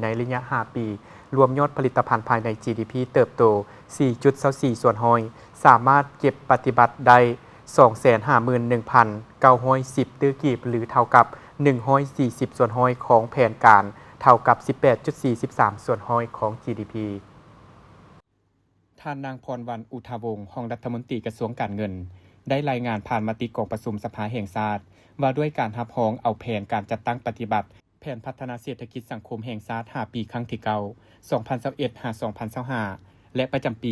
ในระยะ 5 ปี รวมยอดผลิตภัณฑ์ภายใน GDP เติบโต 4.24 ส่วนห้อย สามารถเก็บปฏิบัติได้ 251,910 ตื้อกีบ หรือเท่ากับ 140 ส่วนห้อยของแผนการ เท่ากับ 18.43 ส่วนห้อยของ GDP ท่านนางพรวรรณ อุทาวงศ์ รองรัฐมนตรีกระทรวงการเงิน ได้รายงานผ่านมติกองประชุมสภาแห่งชาติว่าด้วยการรับรองเอาแผนการจัดตั้งปฏิบัติแผนพัฒนาเศรษฐกิจสังคมแห่งชาติ 5 ปีครั้งที่ 9 2021-2025 และประจำปี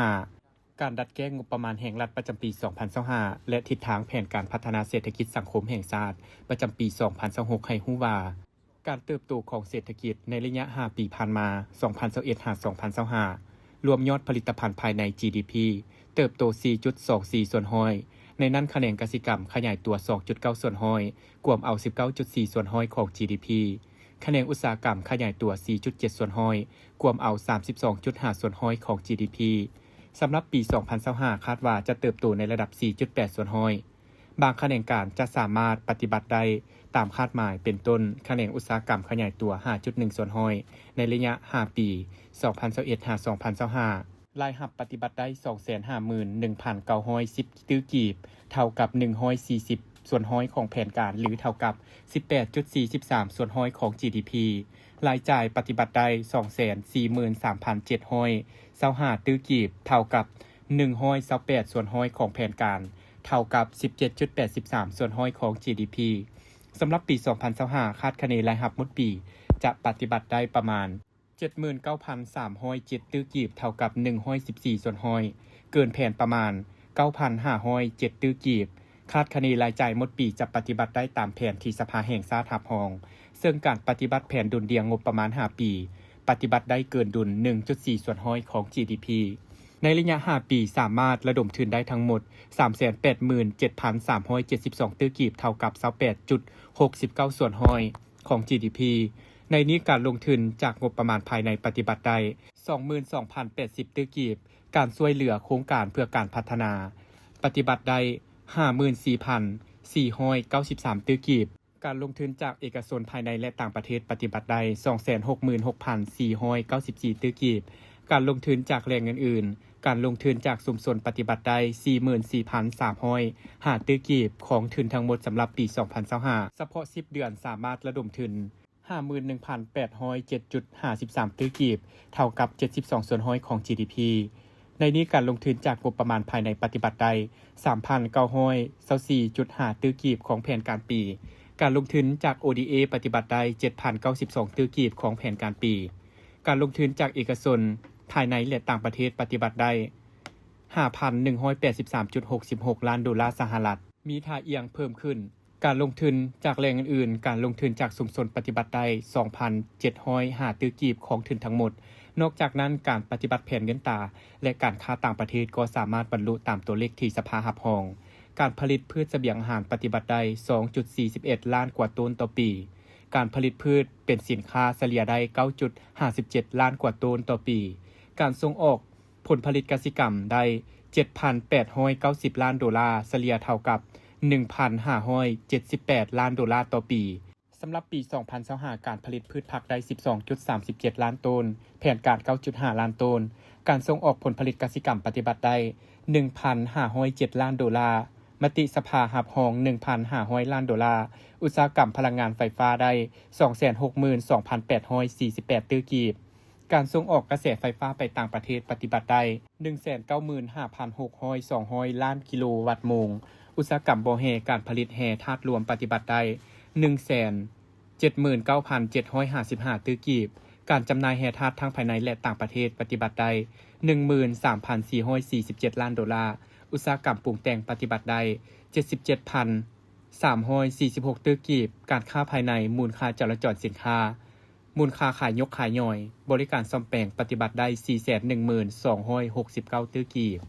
2025 การดัดแก้งบประมาณแห่งรัฐประจำปี 2025 และทิศทางแผนการพัฒนาเศรษฐกิจสังคมแห่งชาติประจำปี 2026 ให้รู้ว่าการเติบโตของเศรษฐกิจในระยะ 5 ปีผ่านมา 2021-2025 รวมยอดผลิตภัณฑ์ภายใน GDP เติบโต 4.24 ส่วนห้อย ในนั้นคะแนนกสิกรรมขยายตัว 2.9 ส่วนห้อยกวมเอา 19.4 ส่วนห้อยของ GDP คะแนนอุตสาหกรรมขยายตัว 4.7 ส่วนห้อยกวมเอา 32.5 ส่วนห้อยของ GDP สำหรับปี 2025 คาดว่าจะเติบโตในระดับ 4.8 ส่วนห้อย บางคะแนนการจะสามารถปฏิบัติได้ตามคาดหมายเป็นต้นคะแนนอุตสาหกรรมขยายตัว 5.1 ส่วนห้อยในระยะ 5 ปี 2021-2025 รายรับปฏิบัติได้ 251,910 ตื้อกีบ เท่ากับ 140 ส่วนห้อยของแผนการ หรือเท่ากับ 18.43 ส่วนห้อยของ GDP รายจ่ายปฏิบัติได้ 243,725 ตื้อกีบ เท่ากับ 128 ส่วนห้อยของแผนการ เท่ากับ 17.83 ส่วนห้อยของ GDP สำหรับปี 2025 คาดคะเนรายรับหมดปีจะปฏิบัติได้ประมาณ 79,307 ตื้อกีบ เท่ากับ 114 ส่วนห้อย เกินแผนประมาณ 9,507 ตื้อกีบ คาดคะเนรายจ่ายหมดปีจะปฏิบัติได้ตามแผนที่สภาแห่งชาติรับรอง ซึ่งการปฏิบัติแผนดุลเดียงงบประมาณ 5 ปี ปฏิบัติได้เกินดุล 1.4 ส่วนห้อยของ GDP ในระยะ 5 ปีสามารถระดมทุนได้ทั้งหมด 387,372 ตื้อกีบ เท่ากับ 28.69 ส่วนห้อยของ GDP ในนี้การลงทุนจากงบประมาณภายในปฏิบัติได้ 22,080 ตื้อกีบ การช่วยเหลือโครงการเพื่อการพัฒนาปฏิบัติได้ 54,493 ตื้อกีบ การลงทุนจากเอกชนภายในและต่างประเทศปฏิบัติได้ 266,494 ตื้อกีบ การลงทุนจากแหล่งอื่นๆการลงทุนจากชุมชนปฏิบัติได้ 44,305 ตื้อกีบของทุนทั้งหมดสำหรับปี 2025 เฉพาะ 10 เดือนสามารถระดมทุน 51,807.53 ตื้อกีบ เท่ากับ 72 ส่วนห้อยของ GDP ในนี้การลงทุนจากงบประมาณภายในปฏิบัติได้ 3,924.5 ตื้อกีบของแผนการปี การลงทุนจาก ODA ปฏิบัติได้ 7,092 ตื้อกีบของแผนการปี การลงทุนจากเอกชนภายในและต่างประเทศปฏิบัติได้ 5,183.66 ล้านดอลลาร์สหรัฐมีท่าเอียงเพิ่มขึ้นการลงทุนจากแหล่งอื่นๆการลงทุนจากชุมชนปฏิบัติได้ 2,705 ตื้อกีบของทุนทั้งหมดนอกจากนั้นการปฏิบัติแผนเงินตราและการค้าต่างประเทศก็สามารถบรรลุตามตัวเลขที่สภารับรองการผลิตพืชเสบียงอาหารปฏิบัติได้ 2.41 ล้านกว่าต้นต่อปีการผลิตพืชเป็นสินค้าเฉลี่ยได้ 9.57 ล้านกว่าต้นต่อปีการส่งออกผลผลิตกสิกรรมได้ 7,890 ล้านดอลลาร์เฉลี่ยเท่ากับ 1,578 ล้านดอลลาร์ต่อปีสำหรับปี 2025 การผลิตพืชผักได้ 12.37 ล้านต้นแผนการ 9.5 ล้านต้นการส่งออกผลผลิตกสิกรรมปฏิบัติได้ 1,507 ล้านดอลลาร์มติสภารับรอง 1,500 ล้านดอลลาร์อุตสาหกรรมพลังงานไฟฟ้าได้ 262,848 ตื้อกีบการส่งออกกระแสไฟฟ้าไปต่างประเทศปฏิบัติได้ 195,602 ล้านกิโลวัตต์โมงอุตสาหกรรมบ่อแห่การผลิตแห่ธาตุรวมปฏิบัติได้ 179,755 ตื้อกีบการจำหน่ายแห่ธาตุทั้งภายในและต่างประเทศปฏิบัติได้ 13,447 ล้านดอลลาร์อุตสาหกรรมปรุงแต่งปฏิบัติได้ 77,346 ตื้อกีบการค้าภายในมูลค่าจราจรสินค้ามูลค่าขายยกขายย่อยบริการซ่อมแปลงปฏิบัติได้ 412,269 ตื้อกีบ